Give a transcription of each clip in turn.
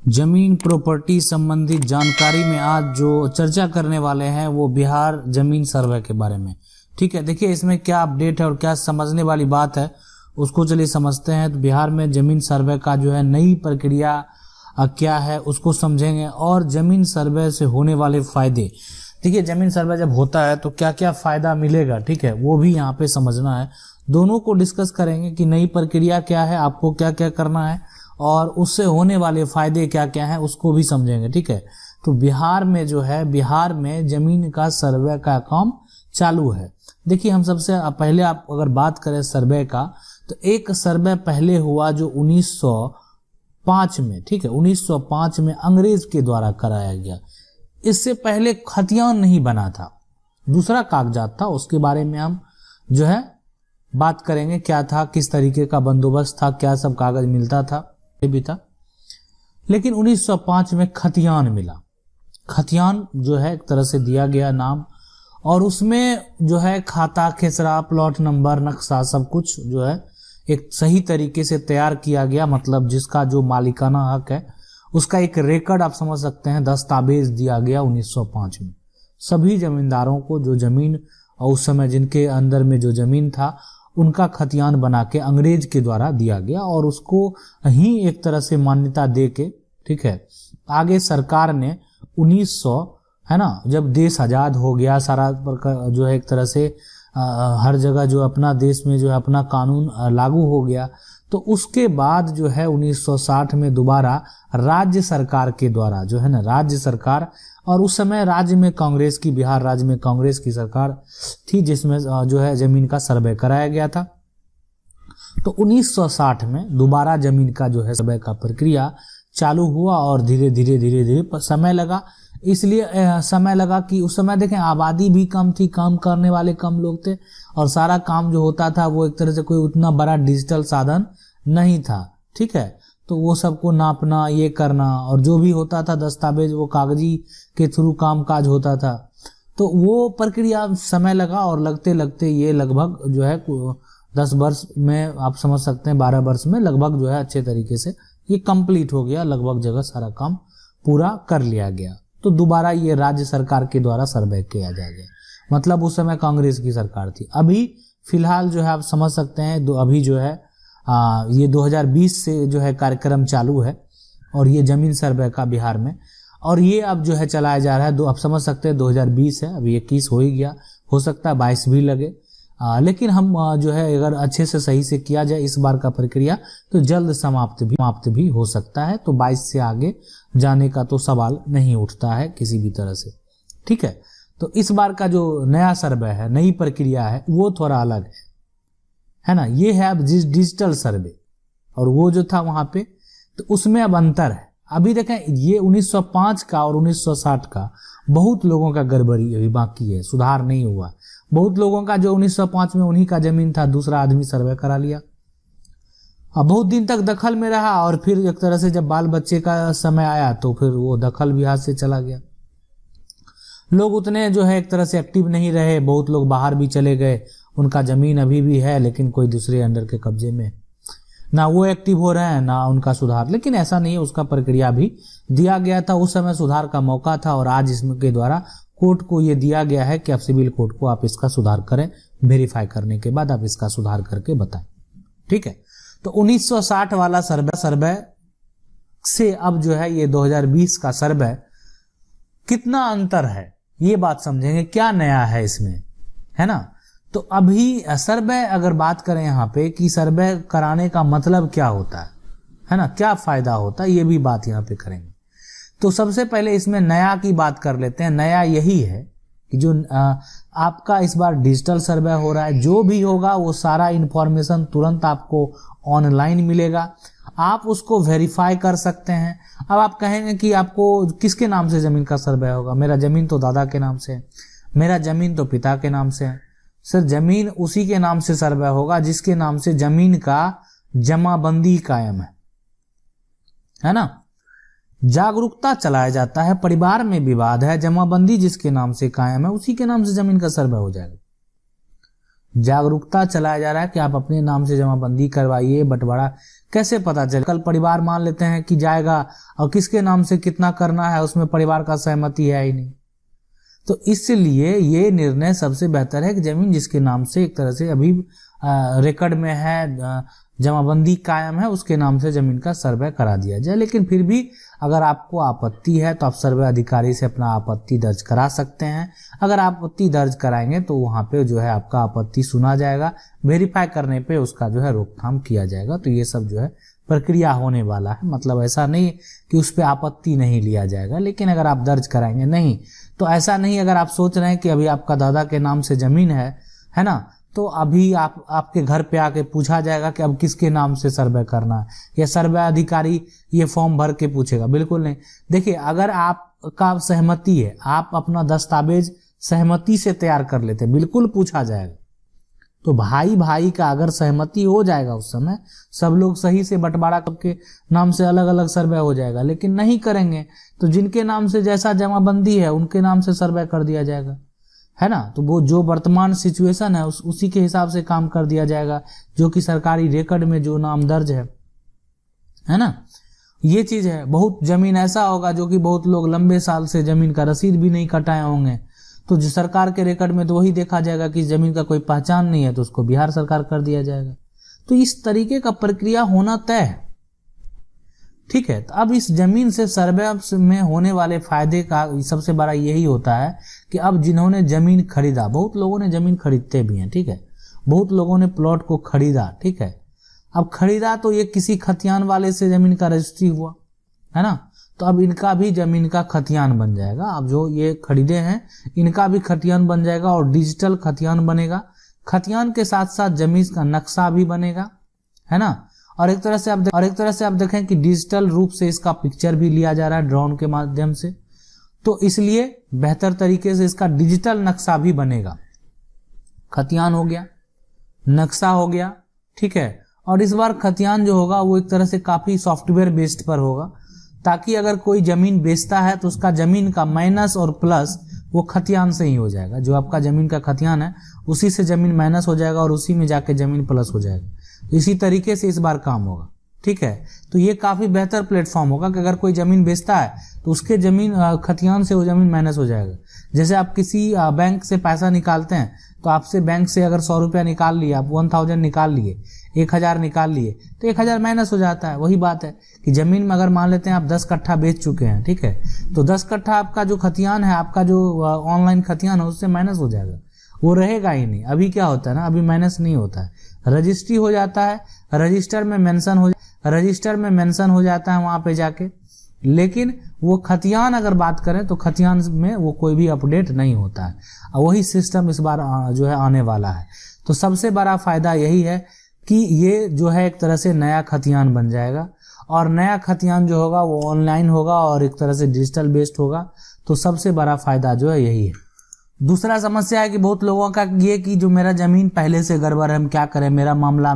जमीन प्रॉपर्टी संबंधित जानकारी में आज जो चर्चा करने वाले हैं वो बिहार जमीन सर्वे के बारे में। ठीक है, देखिए इसमें क्या अपडेट है और क्या समझने वाली बात है उसको चलिए समझते हैं। तो बिहार में जमीन सर्वे का जो है नई प्रक्रिया क्या है उसको समझेंगे और जमीन सर्वे से होने वाले फायदे। देखिए जमीन सर्वे जब होता है तो क्या क्या फायदा मिलेगा, ठीक है, वो भी यहाँ पे समझना है। दोनों को डिस्कस करेंगे कि नई प्रक्रिया क्या है, आपको क्या क्या करना है और उससे होने वाले फायदे क्या क्या हैं उसको भी समझेंगे। ठीक है, तो बिहार में जो है, बिहार में जमीन का सर्वे का काम चालू है। देखिए हम सबसे पहले आप अगर बात करें सर्वे का, तो एक सर्वे पहले हुआ जो 1905 में, ठीक है, 1905 में अंग्रेज के द्वारा कराया गया। इससे पहले खतियान नहीं बना था, दूसरा कागजात था, उसके बारे में हम जो है बात करेंगे। क्या था, किस तरीके का बंदोबस्त था, क्या सब कागज मिलता था, ये भी था। लेकिन 1905 में खतियान मिला। खतियान जो है एक तरह से दिया गया नाम, और उसमें जो है खाता खेसरा, प्लॉट नंबर, नक्शा, सब कुछ जो है एक सही तरीके से तैयार किया गया। मतलब जिसका जो मालिकाना हक है उसका एक रिकॉर्ड आप समझ सकते हैं, दस्तावेज दिया गया 1905 में। सभी जमींदारों को जो जमीन और उस समय जिनके अंदर में जो जमीन था उनका खतियान बना के अंग्रेज के द्वारा दिया गया और उसको ही एक तरह से मान्यता दे के, ठीक है, आगे सरकार ने 1900, है ना, जब देश आज़ाद हो गया, सारा जो है एक तरह से हर जगह जो अपना देश में जो है अपना कानून लागू हो गया, तो उसके बाद जो है 1960 में दोबारा राज्य सरकार के द्वारा जो है ना, राज्य सरकार, और उस समय राज्य में कांग्रेस की, बिहार राज्य में कांग्रेस की सरकार थी जिसमें जो है जमीन का सर्वे कराया गया था। तो 1960 में दोबारा जमीन का जो है सर्वे का प्रक्रिया चालू हुआ और धीरे धीरे समय लगा। इसलिए समय लगा कि उस समय देखें आबादी भी कम थी, काम करने वाले कम लोग थे और सारा काम जो होता था वो एक तरह से कोई उतना बड़ा डिजिटल साधन नहीं था। ठीक है, तो वो सबको नापना, ये करना, और जो भी होता था दस्तावेज वो कागजी के थ्रू काम काज होता था। तो वो प्रक्रिया समय लगा और लगते लगते ये लगभग जो है 10 वर्ष में आप समझ सकते हैं, 12 वर्ष में लगभग जो है अच्छे तरीके से ये कंप्लीट हो गया, लगभग जगह सारा काम पूरा कर लिया गया। तो दोबारा ये राज्य सरकार के द्वारा सर्वे किया जाएगा। मतलब उस समय कांग्रेस की सरकार थी। अभी फिलहाल जो है आप समझ सकते हैं अभी जो है ये 2020 से जो है कार्यक्रम चालू है और ये जमीन सर्वे का बिहार में, और ये अब जो है चलाया जा रहा है। आप समझ सकते हैं 2020 है, अभी 21 हो ही गया, हो सकता है 22 भी लगे, लेकिन हम जो है अगर अच्छे से सही से किया जाए इस बार का प्रक्रिया तो जल्द समाप्त भी हो सकता है। तो 22 से आगे जाने का तो सवाल नहीं उठता है किसी भी तरह से। ठीक है, तो इस बार का जो नया सर्वे है, नई प्रक्रिया है, वो थोड़ा अलग है ना। ये है अब डिजिटल सर्वे, और वो जो था वहां पे तो उसमें अब अंतर है। अभी देखें ये 1905 का और 1960 का बहुत लोगों का गड़बड़ी अभी बाकी है, सुधार नहीं हुआ। बहुत लोगों का जो 1905 में उन्हीं का जमीन था, दूसरा आदमी सर्वे करा लिया, अब बहुत दिन तक दखल में रहा, और फिर एक तरह से जब बाल बच्चे का समय आया तो फिर वो दखल भी हाथ से चला गया। लोग उतने जो है एक तरह से एक्टिव नहीं रहे, बहुत लोग बाहर भी चले गए, उनका जमीन अभी भी है लेकिन कोई दूसरे अंडर के कब्जे में, ना वो एक्टिव हो रहे हैं ना उनका सुधार। लेकिन ऐसा नहीं है, उसका प्रक्रिया भी दिया गया था, उस समय सुधार का मौका था, और आज इसके द्वारा कोर्ट को ये दिया गया है कि आप सिविल कोर्ट को आप इसका सुधार करें, वेरीफाई करने के बाद आप इसका सुधार करके बताएं। ठीक है, तो 1960 वाला सर्वे से अब जो है ये 2020 का सर्वे कितना अंतर है ये बात समझेंगे, क्या नया है इसमें, है ना। तो अभी सर्वे अगर बात करें यहाँ पे कि सर्वे कराने का मतलब क्या होता है ना, क्या फायदा होता है, ये भी बात यहाँ पे करेंगे। तो सबसे पहले इसमें नया की बात कर लेते हैं। नया यही है कि जो आपका इस बार डिजिटल सर्वे हो रहा है, जो भी होगा वो सारा इंफॉर्मेशन तुरंत आपको ऑनलाइन मिलेगा, आप उसको वेरीफाई कर सकते हैं। अब आप कहेंगे कि आपको किसके नाम से जमीन का सर्वे होगा, मेरा जमीन तो दादा के नाम से है, मेरा जमीन तो पिता के नाम से है। सर जमीन उसी के नाम से सर्वे होगा जिसके नाम से जमीन का जमाबंदी कायम है ना। जागरूकता चलाया जाता है, परिवार में विवाद है, जमाबंदी जिसके नाम से कायम है उसी के नाम से जमीन का सर्वे हो जाएगा। जागरूकता चलाया जा रहा है कि आप अपने नाम से जमाबंदी करवाइए, बंटवारा कैसे पता चले? कल परिवार मान लेते हैं कि जाएगा और किसके नाम से कितना करना है उसमें परिवार का सहमति है ही नहीं। तो इसलिए ये निर्णय सबसे बेहतर है कि जमीन जिसके नाम से एक तरह से अभी रिकॉर्ड में है, जमाबंदी कायम है, उसके नाम से जमीन का सर्वे करा दिया जाए। लेकिन फिर भी अगर आपको आपत्ति है तो आप सर्वे अधिकारी से अपना आपत्ति दर्ज करा सकते हैं। अगर आपत्ति दर्ज कराएंगे तो वहाँ पे जो है आपका आपत्ति सुना जाएगा, वेरीफाई करने पे उसका जो है रोकथाम किया जाएगा। तो ये सब जो है प्रक्रिया होने वाला है। मतलब ऐसा नहीं कि उस पर आपत्ति नहीं लिया जाएगा, लेकिन अगर आप दर्ज कराएंगे नहीं तो ऐसा नहीं। अगर आप सोच रहे हैं कि अभी आपका दादा के नाम से जमीन है ना, तो अभी आपके घर पे आके पूछा जाएगा कि अब किसके नाम से सर्वे करना है, या सर्वे अधिकारी ये फॉर्म भर के पूछेगा? बिल्कुल नहीं। देखिए, अगर आपका सहमति है, आप अपना दस्तावेज सहमति से तैयार कर लेते, बिल्कुल पूछा जाएगा। तो भाई भाई का अगर सहमति हो जाएगा उस समय सब लोग सही से बंटवारा करके नाम से अलग अलग सर्वे हो जाएगा। लेकिन नहीं करेंगे तो जिनके नाम से जैसा जमाबंदी है उनके नाम से सर्वे कर दिया जाएगा, है ना। तो वो जो वर्तमान सिचुएशन है उसी के हिसाब से काम कर दिया जाएगा, जो कि सरकारी रिकॉर्ड में जो नाम दर्ज है ना। ये चीज है। बहुत जमीन ऐसा होगा जो कि बहुत लोग लंबे साल से जमीन का रसीद भी नहीं कटाए होंगे, तो जो सरकार के रिकॉर्ड में तो वही देखा जाएगा कि जमीन का कोई पहचान नहीं है, तो उसको बिहार सरकार कर दिया जाएगा। तो इस तरीके का प्रक्रिया होना तय है, ठीक है। तो अब इस जमीन से सर्वे में होने वाले फायदे का सबसे बड़ा यही होता है कि अब जिन्होंने जमीन खरीदा, बहुत लोगों ने जमीन खरीदते भी हैं, ठीक है, बहुत लोगों ने प्लॉट को खरीदा, ठीक है। अब खरीदा तो ये किसी खतियान वाले से जमीन का रजिस्ट्री हुआ, है ना, तो अब इनका भी जमीन का खतियान बन जाएगा। अब जो ये खरीदे हैं इनका भी खतियान बन जाएगा और डिजिटल खतियान बनेगा। खतियान के साथ साथ जमीन का नक्शा भी बनेगा, है ना। और एक तरह से आप देखें कि डिजिटल रूप से इसका पिक्चर भी लिया जा रहा है ड्रोन के माध्यम से, तो इसलिए बेहतर तरीके से इसका डिजिटल नक्शा भी बनेगा। खतियान हो गया, नक्शा हो गया, ठीक है। और इस बार खतियान जो होगा वो एक तरह से काफी सॉफ्टवेयर बेस्ड पर होगा, ताकि अगर कोई जमीन बेचता है तो उसका जमीन का माइनस और प्लस वो खतियान से ही हो जाएगा। जो आपका जमीन का खतियान है उसी से जमीन माइनस हो जाएगा और उसी में जाके जमीन प्लस हो जाएगा। तो इसी तरीके से इस बार काम होगा, ठीक है। तो ये काफी बेहतर प्लेटफॉर्म होगा कि अगर कोई जमीन बेचता है तो उसके जमीन खतियान से वो जमीन माइनस हो जाएगा। जैसे आप किसी बैंक से पैसा निकालते हैं तो आपसे बैंक से अगर 100 रुपया निकाल लिए, आप 1000 निकाल लिए, 1000 निकाल लिए, तो 1000 माइनस हो जाता है। वही बात है कि जमीन में अगर मान लेते हैं आप 10 कट्ठा बेच चुके हैं, ठीक है, तो 10 कट्ठा आपका जो खतियान है, आपका जो ऑनलाइन खतियान है उससे माइनस हो जाएगा, वो रहेगा ही नहीं। अभी क्या होता है ना, अभी माइनस नहीं होता है, रजिस्ट्री हो जाता है, रजिस्टर में मेंशन हो जाता है वहां पे जाके। लेकिन वो खतियान अगर बात करें तो खतियान में वो कोई भी अपडेट नहीं होता है। वही सिस्टम इस बार जो है आने वाला है। तो सबसे बड़ा फायदा यही है कि ये जो है एक तरह से नया खतियान बन जाएगा, और नया खतियान जो होगा वो ऑनलाइन होगा और एक तरह से डिजिटल बेस्ड होगा। तो सबसे बड़ा फायदा जो है यही है। दूसरा समस्या है कि बहुत लोगों का ये कि जो मेरा जमीन पहले से गड़बड़ है, हम क्या करें, मेरा मामला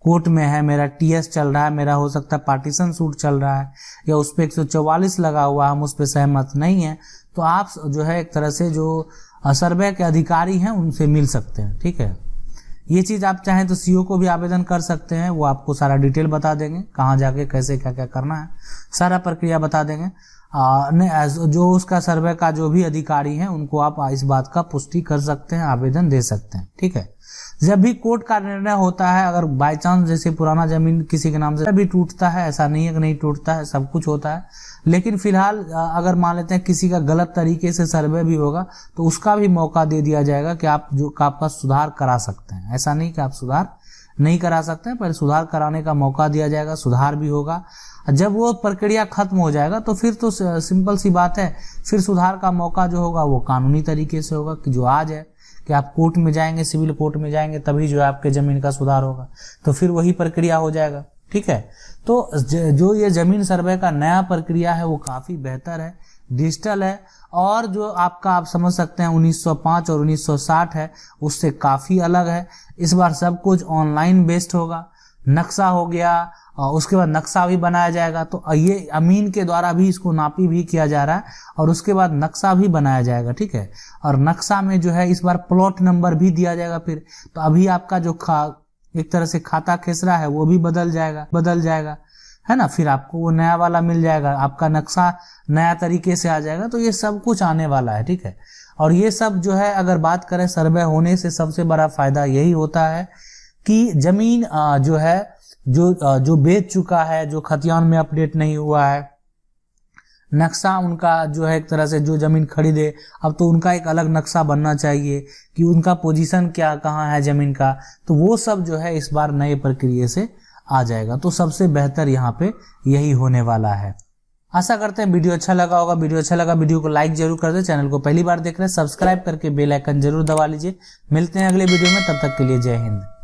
कोर्ट में है, मेरा टीएस चल रहा है, मेरा हो सकता है पार्टीशन सूट चल रहा है, या उस पर 144 लगा हुआ, हम उस पर सहमत नहीं है, तो आप जो है एक तरह से जो सर्वे के अधिकारी हैं उनसे मिल सकते हैं, ठीक है। ये चीज आप चाहें तो सीओ को भी आवेदन कर सकते हैं, वो आपको सारा डिटेल बता देंगे, कहाँ जाके कैसे क्या क्या करना है, सारा प्रक्रिया बता देंगे। जो उसका सर्वे का जो भी अधिकारी हैं उनको आप इस बात का पुष्टि कर सकते हैं, आवेदन दे सकते हैं, ठीक है। जब भी कोर्ट का निर्णय होता है, अगर बाय चांस जैसे पुराना जमीन किसी के नाम से भी टूटता है, ऐसा नहीं है कि नहीं टूटता है, सब कुछ होता है, लेकिन फिलहाल अगर मान लेते हैं किसी का गलत तरीके से सर्वे भी होगा तो उसका भी मौका दे दिया जाएगा कि आपका सुधार करा सकते हैं। ऐसा नहीं कि आप सुधार नहीं करा सकते हैं, पर सुधार कराने का मौका दिया जाएगा, सुधार भी होगा। जब वो प्रक्रिया खत्म हो जाएगा तो फिर तो सिंपल सी बात है, फिर सुधार का मौका जो होगा वो कानूनी तरीके से होगा, कि जो आज है कि आप कोर्ट में जाएंगे, सिविल कोर्ट में जाएंगे, तभी जो है आपके जमीन का सुधार होगा, तो फिर वही प्रक्रिया हो जाएगा, ठीक है। तो जो ये जमीन सर्वे का नया प्रक्रिया है वो काफी बेहतर है, डिजिटल है, और जो आपका आप समझ सकते हैं 1905 और 1960 है उससे काफी अलग है। इस बार सब कुछ ऑनलाइन बेस्ड होगा, नक्शा हो गया, और उसके बाद नक्शा भी बनाया जाएगा। तो ये अमीन के द्वारा भी इसको नापी भी किया जा रहा है, और उसके बाद नक्शा भी बनाया जाएगा, ठीक है। और नक्शा में जो है इस बार प्लॉट नंबर भी दिया जाएगा फिर। तो अभी आपका जो एक तरह से खाता खेसरा है वो भी बदल जाएगा है ना। फिर आपको वो नया वाला मिल जाएगा, आपका नक्शा नया तरीके से आ जाएगा। तो ये सब कुछ आने वाला है, ठीक है। और ये सब जो है अगर बात करें सर्वे होने से सबसे बड़ा फायदा यही होता है कि जमीन जो है जो बेच चुका है, जो खतियान में अपडेट नहीं हुआ है, नक्शा उनका जो है एक तरह से जो जमीन खरीदे, अब तो उनका एक अलग नक्शा बनना चाहिए कि उनका पोजीशन क्या कहाँ है जमीन का। तो वो सब जो है इस बार नए प्रक्रिया से आ जाएगा। तो सबसे बेहतर यहाँ पे यही होने वाला है। आशा करते हैं वीडियो अच्छा लगा होगा। वीडियो अच्छा लगा वीडियो को लाइक जरूर कर दे। चैनल को पहली बार देख रहे हैं सब्सक्राइब करके बेल आइकन जरूर दबा लीजिए। मिलते हैं अगले वीडियो में, तब तक के लिए जय हिंद।